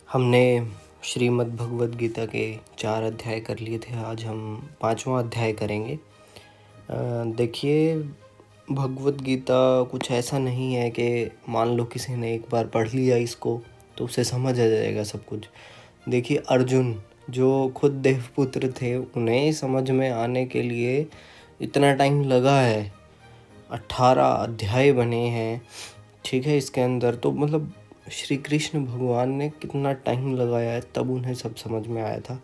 हमने श्रीमद् भगवद गीता के 4 अध्याय कर लिए थे। आज हम 5वां अध्याय करेंगे। देखिए, भगवद गीता कुछ ऐसा नहीं है कि मान लो किसी ने एक बार पढ़ लिया इसको तो उसे समझ आ जाएगा सब कुछ। देखिए, अर्जुन जो खुद देवपुत्र थे, उन्हें समझ में आने के लिए इतना टाइम लगा है। 18 अध्याय बने हैं, ठीक है। इसके अंदर तो मतलब श्री कृष्ण भगवान ने कितना टाइम लगाया है, तब उन्हें सब समझ में आया था।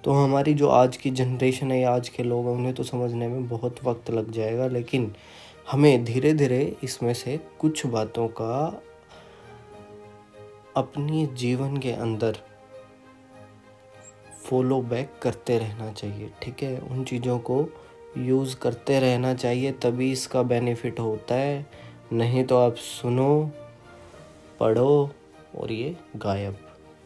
तो हमारी जो आज की जनरेशन है या आज के लोग हैं, उन्हें तो समझने में बहुत वक्त लग जाएगा, लेकिन हमें धीरे धीरे इसमें से कुछ बातों का अपनी जीवन के अंदर फॉलो बैक करते रहना चाहिए, ठीक है। उन चीज़ों को यूज़ करते रहना चाहिए, तभी इसका बेनिफिट होता है। नहीं तो आप सुनो, पढ़ो और ये गायब,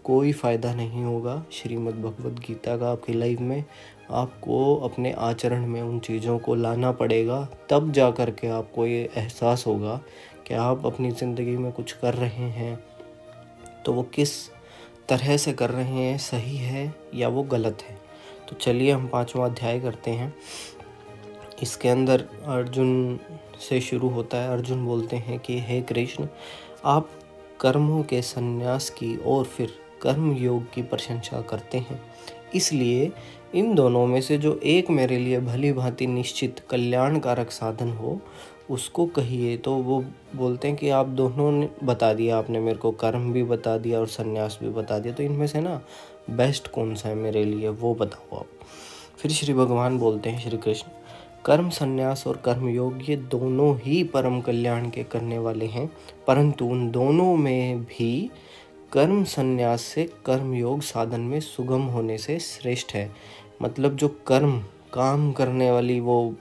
कोई फ़ायदा नहीं होगा श्रीमद् भगवद गीता का आपकी लाइफ में। आपको अपने आचरण में उन चीज़ों को लाना पड़ेगा, तब जा कर के आपको ये एहसास होगा कि आप अपनी ज़िंदगी में कुछ कर रहे हैं तो वो किस तरह से कर रहे हैं, सही है या वो गलत है। तो चलिए हम 5वां अध्याय करते हैं। इसके अंदर अर्जुन से शुरू होता है। अर्जुन बोलते हैं कि हे कृष्ण, आप कर्मों के संन्यास की और फिर कर्म योग की प्रशंसा करते हैं, इसलिए इन दोनों में से जो एक मेरे लिए भली भांति निश्चित कल्याणकारक साधन हो उसको कहिए। तो वो बोलते हैं कि आप दोनों ने बता दिया, आपने मेरे को कर्म भी बता दिया और संन्यास भी बता दिया, तो इनमें से ना बेस्ट कौन सा है मेरे लिए, वो बताओ आप। फिर श्री भगवान बोलते हैं, श्री कृष्ण, कर्म संन्यास और कर्म योग ये दोनों ही परम कल्याण के करने वाले हैं, परंतु उन दोनों में भी कर्म संन्यास से कर्म योग साधन में सुगम होने से श्रेष्ठ है। मतलब जो कर्म काम करने वाली वो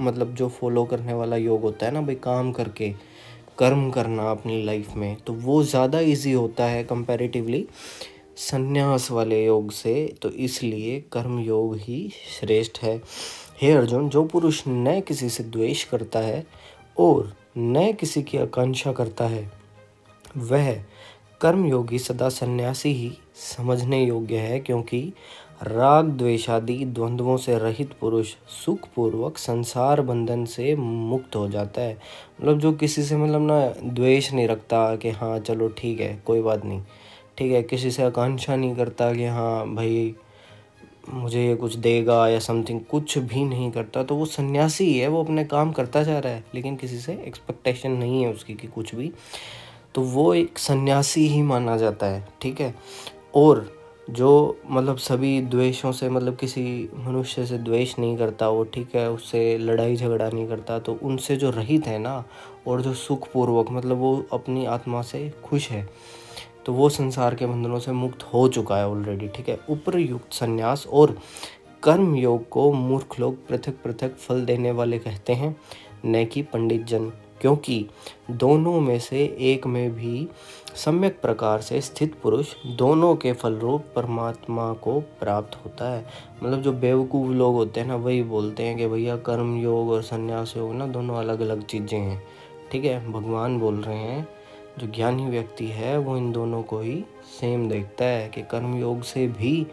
मतलब जो फॉलो करने वाला योग होता है ना भाई, काम करके कर्म करना अपनी लाइफ में, तो वो ज़्यादा इजी होता है कंपैरेटिवली संन्यास वाले योग से। तो इसलिए कर्म योग ही श्रेष्ठ है। हे अर्जुन, जो पुरुष न किसी से द्वेष करता है और न किसी की आकांक्षा करता है, वह कर्मयोगी सदा सन्यासी ही समझने योग्य है, क्योंकि राग द्वेषादि द्वंद्वों से रहित पुरुष सुखपूर्वक संसार बंधन से मुक्त हो जाता है। मतलब जो किसी से मतलब ना द्वेष नहीं रखता कि हाँ चलो ठीक है कोई बात नहीं, ठीक है, किसी से आकांक्षा नहीं करता कि हाँ भाई मुझे ये कुछ देगा या समथिंग, कुछ भी नहीं करता, तो वो सन्यासी है। वो अपने काम करता जा रहा है लेकिन किसी से एक्सपेक्टेशन नहीं है उसकी कि कुछ भी, तो वो एक सन्यासी ही माना जाता है, ठीक है। और जो मतलब सभी द्वेषों से मतलब किसी मनुष्य से द्वेष नहीं करता वो, ठीक है, उससे लड़ाई झगड़ा नहीं करता, तो उनसे जो रहित है ना, और जो सुखपूर्वक मतलब वो अपनी आत्मा से खुश है, तो वो संसार के बंधनों से मुक्त हो चुका है ऑलरेडी, ठीक है। उपरयुक्त संन्यास और कर्म योग को मूर्ख लोग पृथक पृथक फल देने वाले कहते हैं, न कि पंडित जन, क्योंकि दोनों में से एक में भी सम्यक प्रकार से स्थित पुरुष दोनों के फल रूप परमात्मा को प्राप्त होता है। मतलब जो बेवकूफ़ लोग होते हैं ना, वही बोलते हैं कि भैया कर्म योग और संन्यास योग ना दोनों अलग अलग चीज़ें हैं, ठीक है। भगवान बोल रहे हैं जो ज्ञानी व्यक्ति है वो इन दोनों को ही सेम देखता है कि कर्म योग से भी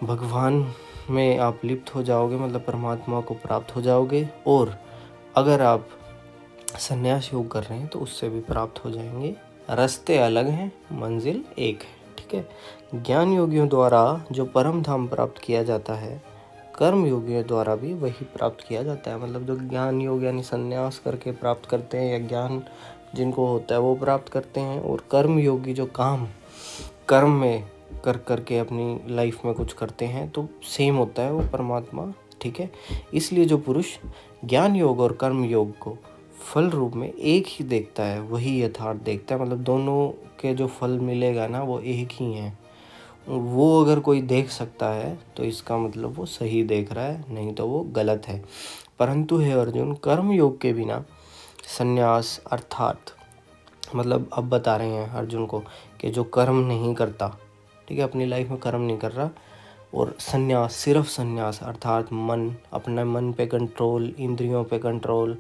भगवान में आप लिप्त हो जाओगे, मतलब परमात्मा को प्राप्त हो जाओगे, और अगर आप संन्यास योग कर रहे हैं तो उससे भी प्राप्त हो जाएंगे। रास्ते अलग हैं, मंजिल एक है, ठीक है। ज्ञान योगियों द्वारा जो परम धाम प्राप्त किया जाता है, कर्म योगियों द्वारा भी वही प्राप्त किया जाता है। मतलब जो ज्ञान योग यानी संन्यास करके प्राप्त करते हैं या ज्ञान जिनको होता है वो प्राप्त करते हैं, और कर्म योगी जो काम कर्म में कर करके अपनी लाइफ में कुछ करते हैं, तो सेम होता है वो परमात्मा, ठीक है। इसलिए जो पुरुष ज्ञान योग और कर्म योग को फल रूप में एक ही देखता है वही यथार्थ देखता है। मतलब दोनों के जो फल मिलेगा ना वो एक ही हैं। वो अगर कोई देख सकता है तो इसका मतलब वो सही देख रहा है, नहीं तो वो गलत है। परंतु हे अर्जुन, कर्म योग के बिना संन्यास अर्थात मतलब अब बता रहे हैं अर्जुन को कि जो कर्म नहीं करता, ठीक है, अपनी लाइफ में कर्म नहीं कर रहा, और संन्यास, सिर्फ संन्यास अर्थात मन, अपने मन पे कंट्रोल, इंद्रियों पे कंट्रोल,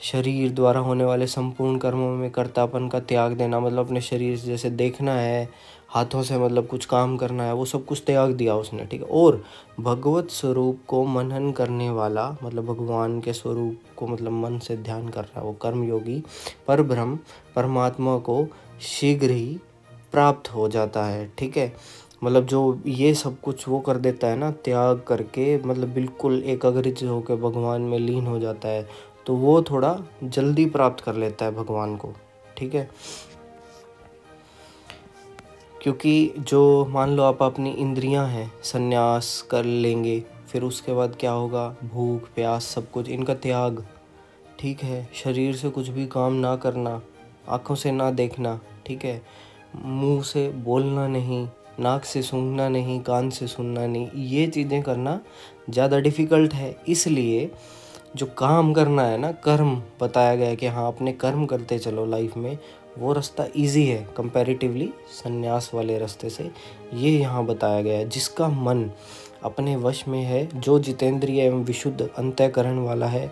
शरीर द्वारा होने वाले संपूर्ण कर्मों में कर्तापन का त्याग देना, मतलब अपने शरीर जैसे देखना है, हाथों से मतलब कुछ काम करना है, वो सब कुछ त्याग दिया उसने, ठीक है। और भगवत स्वरूप को मनन करने वाला, मतलब भगवान के स्वरूप को मतलब मन से ध्यान कर रहा है, वो कर्मयोगी परब्रह्म परमात्मा को शीघ्र ही प्राप्त हो जाता है, ठीक है। मतलब जो ये सब कुछ वो कर देता है ना, त्याग करके मतलब बिल्कुल एकाग्रचित होकर भगवान में लीन हो जाता है, तो वो थोड़ा जल्दी प्राप्त कर लेता है भगवान को, ठीक है। क्योंकि जो मान लो आप अपनी इंद्रियां हैं संन्यास कर लेंगे, फिर उसके बाद क्या होगा, भूख प्यास सब कुछ इनका त्याग, ठीक है। शरीर से कुछ भी काम ना करना, आँखों से ना देखना, ठीक है। मुंह से बोलना नहीं, नाक से सूंघना नहीं, कान से सुनना नहीं, ये चीज़ें करना ज़्यादा डिफ़िकल्ट है। इसलिए जो काम करना है ना, कर्म बताया गया है कि हाँ अपने कर्म करते चलो लाइफ में, वो रास्ता इजी है कंपैरेटिवली संन्यास वाले रास्ते से। ये यहाँ बताया गया है, जिसका मन अपने वश में है, जो जितेंद्रिय एवं विशुद्ध अंतःकरण वाला है,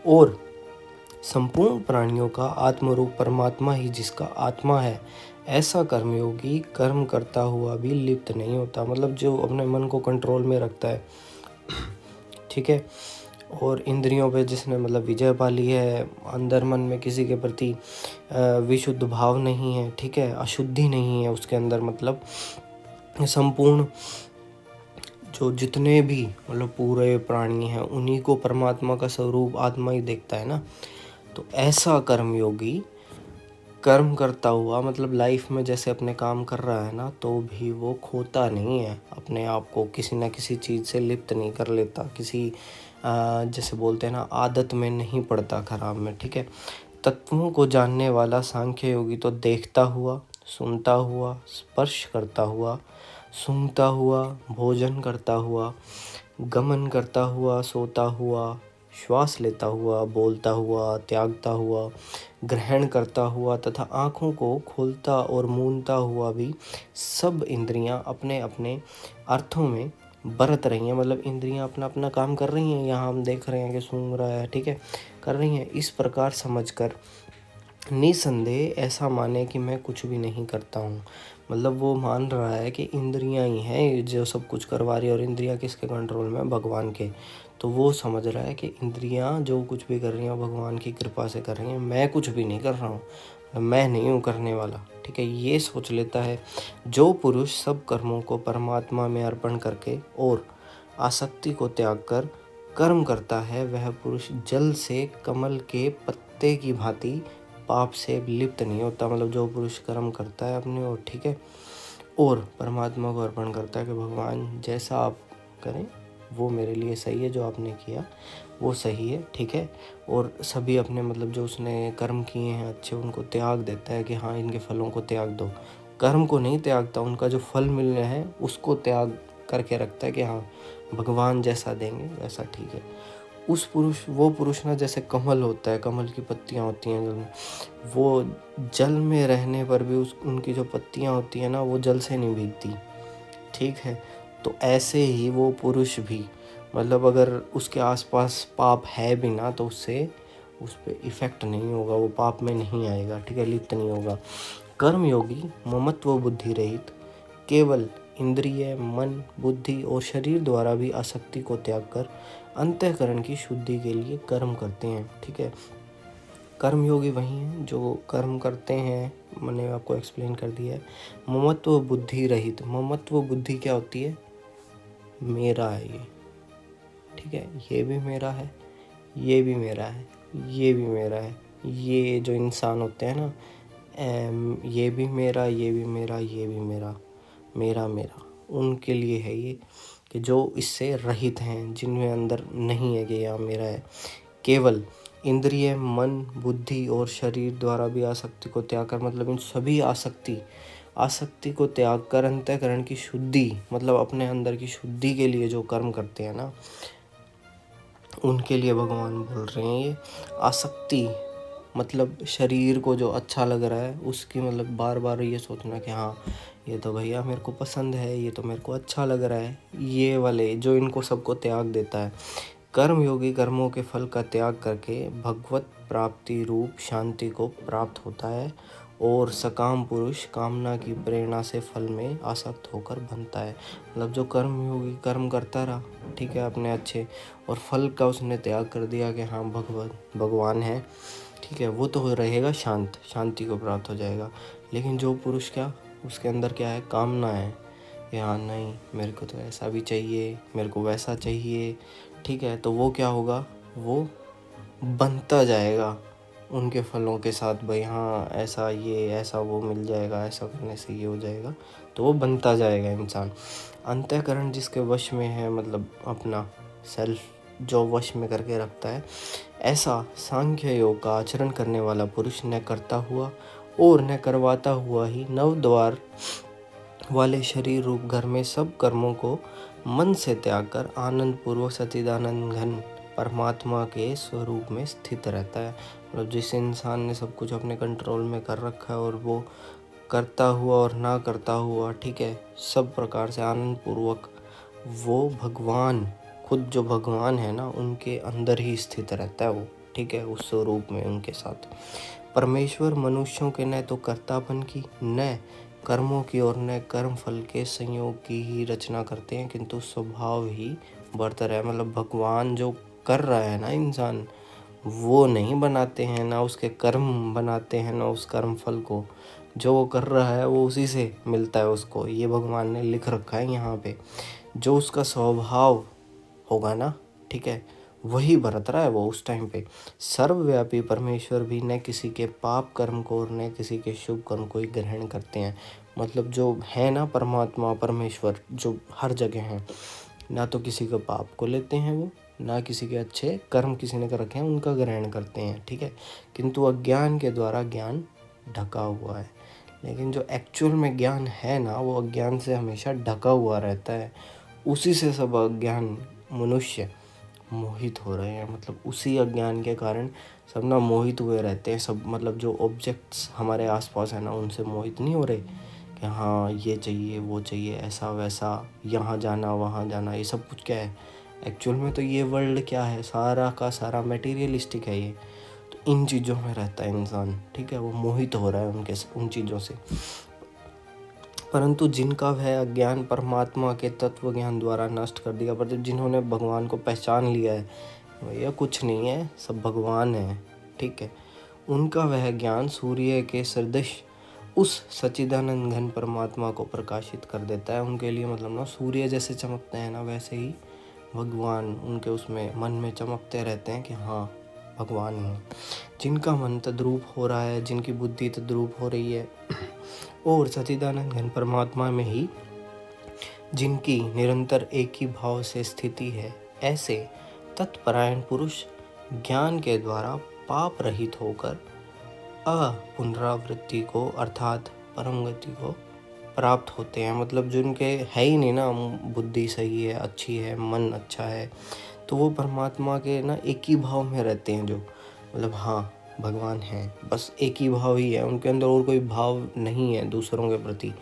और संपूर्ण प्राणियों का आत्मरूप परमात्मा ही जिसका आत्मा है, ऐसा कर्मयोगी कर्म करता हुआ भी लिप्त नहीं होता। मतलब जो अपने मन को कंट्रोल में रखता है, ठीक है। और इंद्रियों पे जिसने मतलब विजय पा ली है, अंदर मन में किसी के प्रति विशुद्ध भाव नहीं है, ठीक है, अशुद्धि नहीं है उसके अंदर, मतलब संपूर्ण जो जितने भी मतलब पूरे प्राणी हैं उन्हीं को परमात्मा का स्वरूप आत्मा ही देखता है ना। तो ऐसा कर्मयोगी कर्म करता हुआ मतलब लाइफ में जैसे अपने काम कर रहा है ना, तो भी वो खोता नहीं है अपने आप को, किसी ना किसी चीज़ से लिप्त नहीं कर लेता, किसी जैसे बोलते हैं ना आदत में नहीं पड़ता खराब में, ठीक है। तत्वों को जानने वाला सांख्य योगी तो देखता हुआ, सुनता हुआ, स्पर्श करता हुआ, सूंघता हुआ, भोजन करता हुआ, गमन करता हुआ, सोता हुआ, श्वास लेता हुआ, बोलता हुआ, त्यागता हुआ, ग्रहण करता हुआ तथा आँखों को खोलता और मूंदता हुआ भी सब इंद्रियां अपने अपने अर्थों में बरत रही हैं। मतलब इंद्रियां अपना अपना काम कर रही हैं, यहाँ हम देख रहे हैं कि सूंघ रहा है, ठीक है, कर रही हैं। इस प्रकार समझकर निसंदेह ऐसा माने कि मैं कुछ भी नहीं करता हूँ। मतलब वो मान रहा है कि इंद्रियां ही हैं जो सब कुछ करवा रही है, और इंद्रियां किसके कंट्रोल में, भगवान के। तो वो समझ रहा है कि इंद्रियां जो कुछ भी कर रही हैं भगवान की कृपा से कर रही हैं, मैं कुछ भी नहीं कर रहा हूँ, मैं नहीं हूँ करने वाला, ठीक है, ये सोच लेता है। जो पुरुष सब कर्मों को परमात्मा में अर्पण करके और आसक्ति को त्याग कर कर्म करता है, वह पुरुष जल से कमल के पत्ते की भांति पाप से लिप्त नहीं होता। मतलब जो पुरुष कर्म करता है अपने और, ठीक है, और परमात्मा को अर्पण करता है कि भगवान जैसा आप करें वो मेरे लिए सही है, जो आपने किया वो सही है, ठीक है। और सभी अपने मतलब जो उसने कर्म किए हैं अच्छे, उनको त्याग देता है कि हाँ इनके फलों को त्याग दो। कर्म को नहीं त्यागता, उनका जो फल मिलना है उसको त्याग करके रखता है कि हाँ भगवान जैसा देंगे वैसा ठीक है। वो पुरुष ना जैसे कमल होता है, कमल की पत्तियां होती हैं जल में, वो जल में रहने पर भी उनकी जो पत्तियां होती हैं ना, वो जल से नहीं भीगती, ठीक है। तो ऐसे ही वो पुरुष भी मतलब अगर उसके आसपास पाप है भी ना, तो उससे उस पर इफेक्ट नहीं होगा, वो पाप में नहीं आएगा, ठीक है, लिप्त नहीं होगा। कर्मयोगी ममत्व बुद्धि रहित केवल इंद्रिय मन बुद्धि और शरीर द्वारा भी आसक्ति को त्याग कर अंतःकरण की शुद्धि के लिए कर्म करते हैं, ठीक है। कर्मयोगी वही हैं जो कर्म करते हैं, मैंने आपको एक्सप्लेन कर दिया है। ममत्व बुद्धि रहित, ममत्व बुद्धि क्या होती है, मेरा है ये, ठीक है, ये भी मेरा है, ये भी मेरा है, ये भी मेरा है, ये जो इंसान होते हैं ना, ये भी मेरा, ये भी मेरा, ये भी मेरा, मेरा मेरा, उनके लिए है ये, कि जो इससे रहित हैं, जिनमें अंदर नहीं है कि यहाँ मेरा है। केवल इंद्रिय मन बुद्धि और शरीर द्वारा भी आसक्ति को त्याग कर, मतलब इन सभी आसक्ति को त्याग कर अंतःकरण की शुद्धि, मतलब अपने अंदर की शुद्धि के लिए जो कर्म करते हैं ना, उनके लिए भगवान बोल रहे हैं ये। आसक्ति मतलब शरीर को जो अच्छा लग रहा है उसकी, मतलब बार बार ये सोचना कि हाँ ये तो भैया मेरे को पसंद है, ये तो मेरे को अच्छा लग रहा है, ये वाले जो इनको सबको त्याग देता है। कर्म योगी कर्मों के फल का त्याग करके भगवत प्राप्ति रूप शांति को प्राप्त होता है और सकाम पुरुष कामना की प्रेरणा से फल में आसक्त होकर बनता है। मतलब जो कर्मयोगी कर्म करता रहा, ठीक है, अपने अच्छे, और फल का उसने त्याग कर दिया कि हाँ भगवान है, ठीक है, वो तो रहेगा शांत, शांति को प्राप्त हो जाएगा। लेकिन जो पुरुष क्या, उसके अंदर क्या है, कामना है कि हाँ नहीं, मेरे को तो ऐसा भी चाहिए, मेरे को वैसा चाहिए, ठीक है, तो वो क्या होगा, वो बनता जाएगा उनके फलों के साथ। भाई हाँ, ऐसा ये, ऐसा वो मिल जाएगा, ऐसा करने से ये हो जाएगा, तो वो बनता जाएगा इंसान। अंतःकरण जिसके वश में है, मतलब अपना सेल्फ जो वश में करके रखता है, ऐसा सांख्य योग का आचरण करने वाला पुरुष न करता हुआ और न करवाता हुआ ही नव द्वार वाले शरीर रूप घर में सब कर्मों को मन से त्याग कर आनंद पूर्वक सच्चिदानंद घन परमात्मा के स्वरूप में स्थित रहता है। मतलब जिस इंसान ने सब कुछ अपने कंट्रोल में कर रखा है और वो करता हुआ और ना करता हुआ, ठीक है, सब प्रकार से आनंद पूर्वक वो भगवान, खुद जो भगवान है ना, उनके अंदर ही स्थित रहता है वो, ठीक है, उस स्वरूप में उनके साथ। परमेश्वर मनुष्यों के न तो कर्तापन की, न कर्मों की और न कर्म फल के संयोग की ही रचना करते हैं, किंतु स्वभाव ही बरतर है। मतलब भगवान जो कर रहा है ना इंसान, वो नहीं बनाते हैं, ना उसके कर्म बनाते हैं, ना उस कर्म फल को, जो वो कर रहा है वो उसी से मिलता है उसको। ये भगवान ने लिख रखा है यहाँ पे। जो उसका स्वभाव होगा ना, ठीक है, वही बरत रहा है वो उस टाइम पे। सर्वव्यापी परमेश्वर भी न किसी के पाप कर्म को और न किसी के शुभ कर्म को ही ग्रहण करते हैं। मतलब जो है ना परमात्मा, परमेश्वर जो हर जगह है, ना तो किसी के पाप को लेते हैं वो, ना किसी के अच्छे कर्म किसी ने कर रखे हैं उनका ग्रहण करते हैं, ठीक है। किंतु अज्ञान के द्वारा ज्ञान ढका हुआ है। लेकिन जो एक्चुअल में ज्ञान है ना, वो अज्ञान से हमेशा ढका हुआ रहता है। उसी से सब अज्ञान मनुष्य मोहित हो रहे हैं। मतलब उसी अज्ञान के कारण सब ना मोहित हुए रहते हैं सब। मतलब जो ऑब्जेक्ट्स हमारे आसपास है ना, उनसे मोहित नहीं हो रहे कि हाँ ये चाहिए, वो चाहिए, ऐसा वैसा, यहाँ जाना वहाँ जाना, ये सब कुछ क्या है एक्चुअल में। तो ये वर्ल्ड क्या है, सारा का सारा मटेरियलिस्टिक है ये। तो इन चीज़ों में रहता है इंसान, ठीक है, वो मोहित हो रहा है उन चीज़ों से। परंतु जिनका वह अज्ञान परमात्मा के तत्व ज्ञान द्वारा नष्ट कर दिया, पर जिन्होंने भगवान को पहचान लिया है, भैया कुछ नहीं है, सब भगवान है, ठीक है, उनका वह ज्ञान सूर्य के सदृश उस सच्चिदानंद घन परमात्मा को प्रकाशित कर देता है उनके लिए। मतलब ना सूर्य जैसे चमकते हैं ना, वैसे ही भगवान उनके उसमें मन में चमकते रहते हैं कि हाँ भगवान ही। जिनका मन तद्रूप हो रहा है, जिनकी बुद्धि तद्रूप हो रही है और सच्चिदानंद घन परमात्मा में ही जिनकी निरंतर एक ही भाव से स्थिति है, ऐसे तत्परायण पुरुष ज्ञान के द्वारा पाप रहित होकर अपुनरावृत्ति को अर्थात परम गति को प्राप्त होते हैं। मतलब जिनके है ही नहीं ना, बुद्धि सही है, अच्छी है, मन अच्छा है, तो वो परमात्मा के ना एक ही भाव में रहते हैं। जो मतलब हाँ भगवान है, बस एक ही भाव ही है उनके अंदर, और कोई भाव नहीं है दूसरों के प्रति।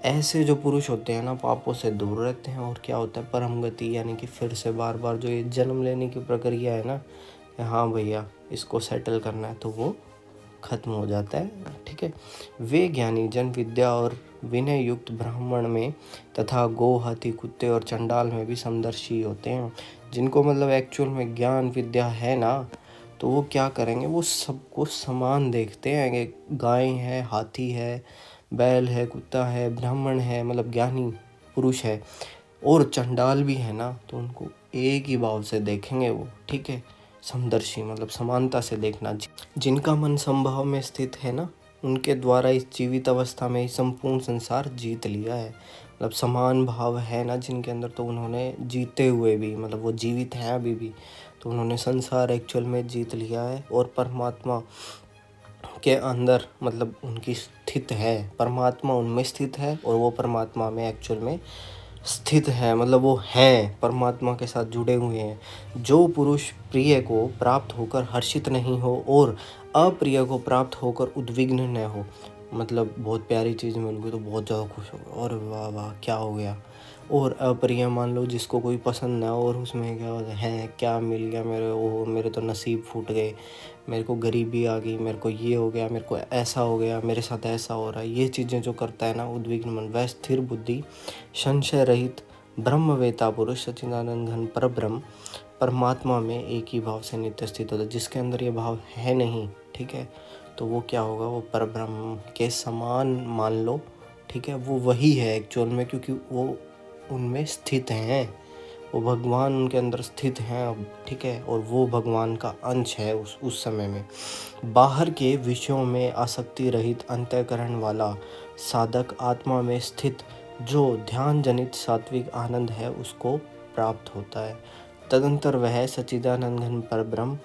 ऐसे जो पुरुष होते हैं ना, पापों से दूर रहते हैं। और क्या होता है, परम गति, यानी कि फिर से बार बार जो ये जन्म लेने की प्रक्रिया है ना, कि हाँ भैया इसको सेटल करना है, तो वो खत्म हो जाता है, ठीक है। वे ज्ञानी जन विद्या और विनय युक्त ब्राह्मण में तथा गो, हाथी, कुत्ते और चंडाल में भी समदर्शी होते हैं। जिनको मतलब एक्चुअल में ज्ञान विद्या है ना, तो वो क्या करेंगे, वो सबको समान देखते हैं कि गाय है, हाथी है, बैल है, कुत्ता है, ब्राह्मण है, मतलब ज्ञानी पुरुष है, और चंडाल भी है ना, तो उनको एक ही भाव से देखेंगे वो, ठीक है। समदर्शी मतलब समानता से देखना। जिनका मन संभाव में स्थित है ना, उनके द्वारा इस जीवित अवस्था में ही संपूर्ण संसार जीत लिया है। मतलब समान भाव है ना जिनके अंदर, तो उन्होंने जीते हुए भी, मतलब वो जीवित हैं अभी भी, तो उन्होंने संसार एक्चुअल में जीत लिया है। और परमात्मा के अंदर मतलब उनकी स्थित है, परमात्मा उनमें स्थित है और वो परमात्मा में एक्चुअल में स्थित है। मतलब वो हैं, परमात्मा के साथ जुड़े हुए हैं। जो पुरुष प्रिय को प्राप्त होकर हर्षित नहीं हो और अप्रिय को प्राप्त होकर उद्विग्न न हो, मतलब बहुत प्यारी चीज़ मिल गई तो बहुत ज़्यादा खुश हो गया, और वाह वाह क्या हो गया, और अप्रिय मान लो जिसको कोई पसंद ना हो, और उसमें क्या होता है, क्या मिल गया मेरे, ओ मेरे तो नसीब फूट गए, मेरे को गरीबी आ गई, मेरे को ये हो गया, मेरे को ऐसा हो गया, मेरे साथ ऐसा हो रहा है, ये चीज़ें जो करता है ना उद्विग्न मन, वह स्थिर बुद्धि संशय रहित ब्रह्मवेता पुरुष सच्चिदानंद घन पर ब्रह्म परमात्मा में एक ही भाव से नित्य स्थित होता है। जिसके अंदर ये भाव है नहीं, ठीक है, तो वो क्या होगा, वो पर ब्रह्म के समान मान लो, ठीक है, वो वही है एक्चुअल में, क्योंकि वो उनमें स्थित हैं, वो भगवान उनके अंदर स्थित हैं अब, ठीक है, और वो भगवान का अंश है उस समय में। बाहर के विषयों में आसक्ति रहित अंतःकरण वाला साधक आत्मा में स्थित जो ध्यान जनित सात्विक आनंद है उसको प्राप्त होता है। तदंतर वह सच्चिदानंद घन परब्रह्म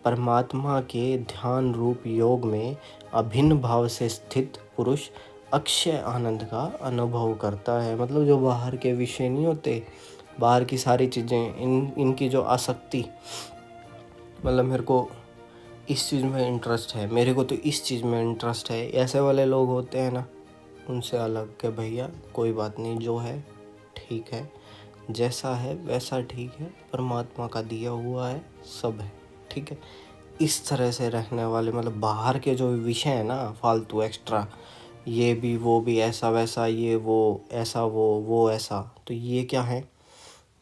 परमात्मा के ध्यान रूप योग में अभिन्न भाव से स्थित पुरुष अक्षय आनंद का अनुभव करता है। मतलब जो बाहर के विषय नहीं होते, बाहर की सारी चीज़ें, इनकी जो आसक्ति, मतलब मेरे को इस चीज़ में इंटरेस्ट है, मेरे को तो इस चीज़ में इंटरेस्ट है, ऐसे वाले लोग होते हैं ना, उनसे अलग के भैया कोई बात नहीं, जो है ठीक है, जैसा है वैसा ठीक है, परमात्मा का दिया हुआ है, सब है, ठीक है। इस तरह से रहने वाले, मतलब बाहर के जो विषय है ना फालतू एक्स्ट्रा, ये भी वो भी, ऐसा वैसा, ये वो ऐसा, वो ऐसा, तो ये क्या है,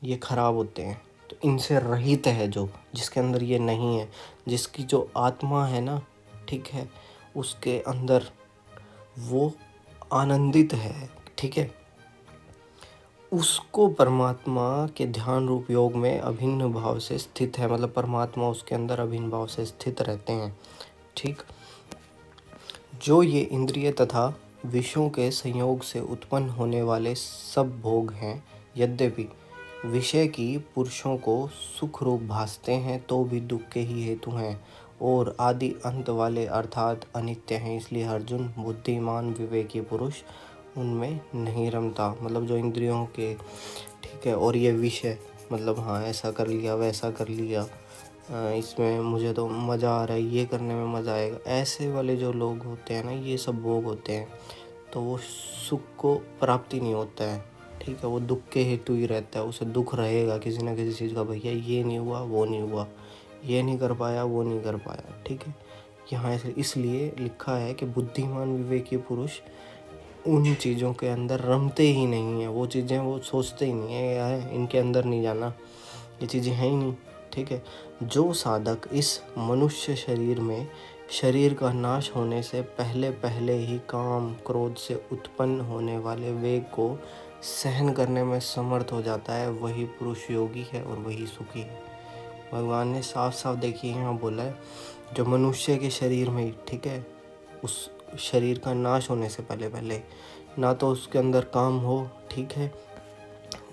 ये खराब होते हैं। तो इनसे रहित है जो, जिसके अंदर ये नहीं है, जिसकी जो आत्मा है ना, ठीक है, उसके अंदर वो आनंदित है, ठीक है, उसको परमात्मा के ध्यान रूप योग में अभिन्न भाव से स्थित है। मतलब परमात्मा उसके अंदर अभिन्न भाव से स्थित रहते हैं, ठीक। जो ये इंद्रिय तथा विषयों के संयोग से उत्पन्न होने वाले सब भोग हैं, यद्यपि विषय की पुरुषों को सुख रूप भासते हैं तो भी दुख के ही हेतु हैं और आदि अंत वाले अर्थात अनित्य हैं। इसलिए अर्जुन बुद्धिमान विवेकी पुरुष उनमें नहीं रमता। मतलब जो इंद्रियों के, ठीक है, और ये विषय, मतलब हाँ ऐसा कर लिया, वैसा कर लिया, इसमें मुझे तो मज़ा आ रहा है, ये करने में मज़ा आएगा, ऐसे वाले जो लोग होते हैं ना, ये सब भोग होते हैं, तो वो सुख को प्राप्ति नहीं होता है, ठीक है, वो दुख के हेतु ही रहता है, उसे दुख रहेगा किसी ना किसी चीज़ का, भैया ये नहीं हुआ, वो नहीं हुआ, ये नहीं कर पाया, वो नहीं कर पाया, ठीक है। यहाँ ऐसे इसलिए लिखा है कि बुद्धिमान विवेकी पुरुष उन चीज़ों के अंदर रमते ही नहीं है, वो चीज़ें वो सोचते ही नहीं है, यार इनके अंदर नहीं जाना, ये चीज़ें हैं ही नहीं, ठीक है। जो साधक इस मनुष्य शरीर में शरीर का नाश होने से पहले पहले ही काम क्रोध से उत्पन्न होने वाले वेग को सहन करने में समर्थ हो जाता है, वही पुरुष योगी है और वही सुखी है। भगवान ने साफ साफ देखिए यहाँ बोला है, जो मनुष्य के शरीर में, ठीक है, उस शरीर का नाश होने से पहले पहले ना तो उसके अंदर काम हो, ठीक है,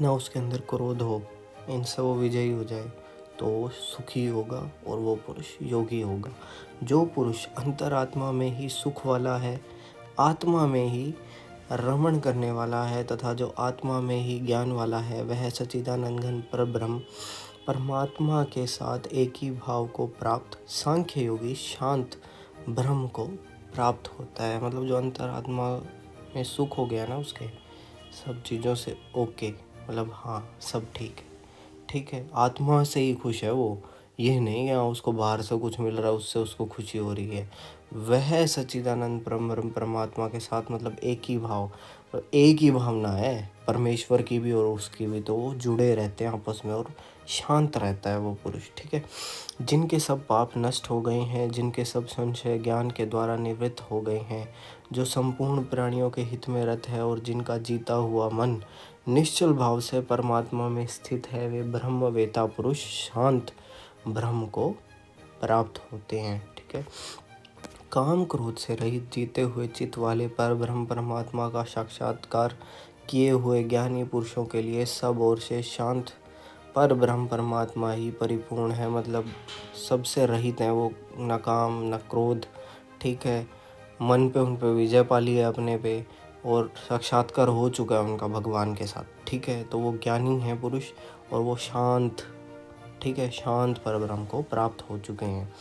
ना उसके अंदर क्रोध हो, इनसे वो विजयी हो जाए तो वो सुखी होगा और वो पुरुष योगी होगा। जो पुरुष अंतरात्मा में ही सुख वाला है, आत्मा में ही रमण करने वाला है तथा जो आत्मा में ही ज्ञान वाला है, वह सच्चिदानंद घन परब्रह्म परमात्मा के साथ एक ही भाव को प्राप्त सांख्य योगी शांत ब्रह्म को प्राप्त होता है। मतलब जो अंतरात्मा में सुख हो गया ना, उसके सब चीज़ों से ओके, मतलब हाँ सब ठीक है, ठीक है, आत्मा से ही खुश है वो, ये नहीं कि हाँ उसको बाहर से कुछ मिल रहा है उससे उसको खुशी हो रही है। वह सच्चिदानंद ब्रह्म परमात्मा के साथ, मतलब एक ही भाव, एक ही भावना है परमेश्वर की भी और उसकी भी, तो वो जुड़े रहते हैं आपस में और शांत रहता है वो पुरुष, ठीक है। जिनके सब पाप नष्ट हो गए हैं, जिनके सब संशय ज्ञान के द्वारा निवृत्त हो गए हैं, जो संपूर्ण प्राणियों के हित में रत है और जिनका जीता हुआ मन निश्चल भाव से परमात्मा में स्थित है, वे ब्रह्मवेता पुरुष शांत ब्रह्म को प्राप्त होते हैं, ठीक है। काम क्रोध से रहित जीते हुए चित्त वाले पर ब्रह्म परमात्मा का साक्षात्कार किए हुए ज्ञानी पुरुषों के लिए सब ओर से शांत पर ब्रह्म परमात्मा ही परिपूर्ण है। मतलब सबसे रहित है वो, न काम न क्रोध, ठीक है, मन पे उन पे विजय पा ली है अपने पे और साक्षात्कार हो चुका है उनका भगवान के साथ, ठीक है। तो वो ज्ञानी है पुरुष और वो शांत, ठीक है, शांत परब्रह्म को प्राप्त हो चुके हैं।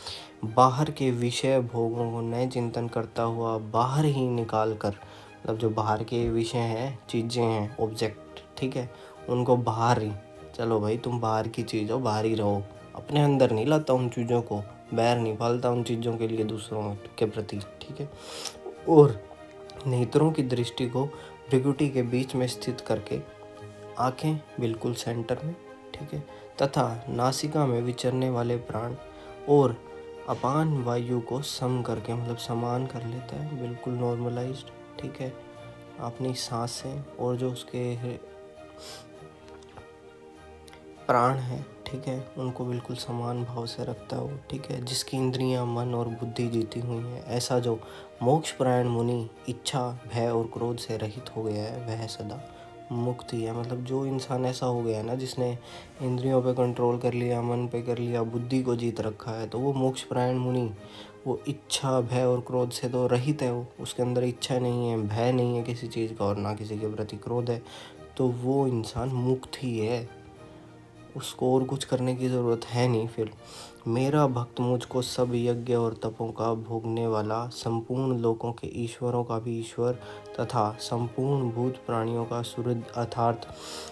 बाहर के विषय भोगों को नए चिंतन करता हुआ बाहर ही निकाल कर, मतलब जो बाहर के विषय हैं, चीज़ें हैं, ऑब्जेक्ट, ठीक है, उनको बाहर ही, चलो भाई तुम बाहर की चीज़ हो, बाहर ही रहो, अपने अंदर नहीं लाता उन चीज़ों को, बैर नहीं पालता उन चीज़ों के लिए दूसरों के प्रति, ठीक है। और नेत्रों की दृष्टि को भृकुटी के बीच में स्थित करके, आंखें बिल्कुल सेंटर में, ठीक है, तथा नासिका में विचरने वाले प्राण और अपान वायु को सम करके, मतलब समान कर लेता है, बिल्कुल नॉर्मलाइज्ड, ठीक है। अपनी सांसें और जो उसके प्राण है, ठीक है, उनको बिल्कुल समान भाव से रखता है वो, ठीक है। जिसकी इंद्रियां, मन और बुद्धि जीती हुई हैं, ऐसा जो मोक्षपरायण मुनि इच्छा, भय और क्रोध से रहित हो गया है, वह सदा मुक्त ही है। मतलब जो इंसान ऐसा हो गया है ना, जिसने इंद्रियों पे कंट्रोल कर लिया, मन पे कर लिया, बुद्धि को जीत रखा है, तो वो मोक्षपरायण मुनि, वो इच्छा, भय और क्रोध से तो रहित है। वो, उसके अंदर इच्छा नहीं है, भय नहीं है किसी चीज़ का, और ना किसी के प्रति क्रोध है, तो वो इंसान मुक्त ही है, उसको और कुछ करने की ज़रूरत है नहीं। फिर मेरा भक्त मुझको सब यज्ञ और तपों का भोगने वाला, संपूर्ण लोकों के ईश्वरों का भी ईश्वर तथा संपूर्ण भूत प्राणियों का सूर्य अर्थात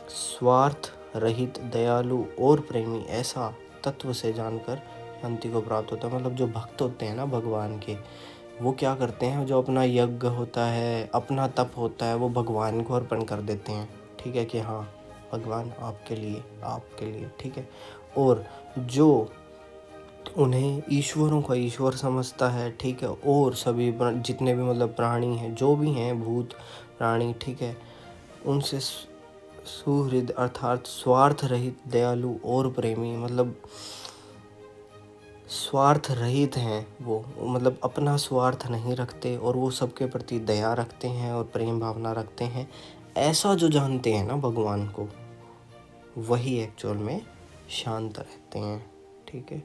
स्वार्थ रहित, दयालु और प्रेमी, ऐसा तत्व से जानकर शांति को प्राप्त होता है। मतलब जो भक्त होते हैं ना भगवान के, वो क्या करते हैं, जो अपना यज्ञ होता है, अपना तप होता है, वो भगवान को अर्पण कर देते हैं, ठीक है, कि हाँ भगवान आपके लिए, ठीक है। और जो उन्हें ईश्वरों का ईश्वर समझता है, ठीक है, और सभी जितने भी मतलब प्राणी हैं, जो भी हैं भूत प्राणी, ठीक है, उनसे सुहृद अर्थात स्वार्थ रहित, दयालु और प्रेमी, मतलब स्वार्थ रहित हैं वो, मतलब अपना स्वार्थ नहीं रखते, और वो सबके प्रति दया रखते हैं और प्रेम भावना रखते हैं। ऐसा जो जानते हैं ना भगवान को, वही एक्चुअल में शांत रहते हैं, ठीक है।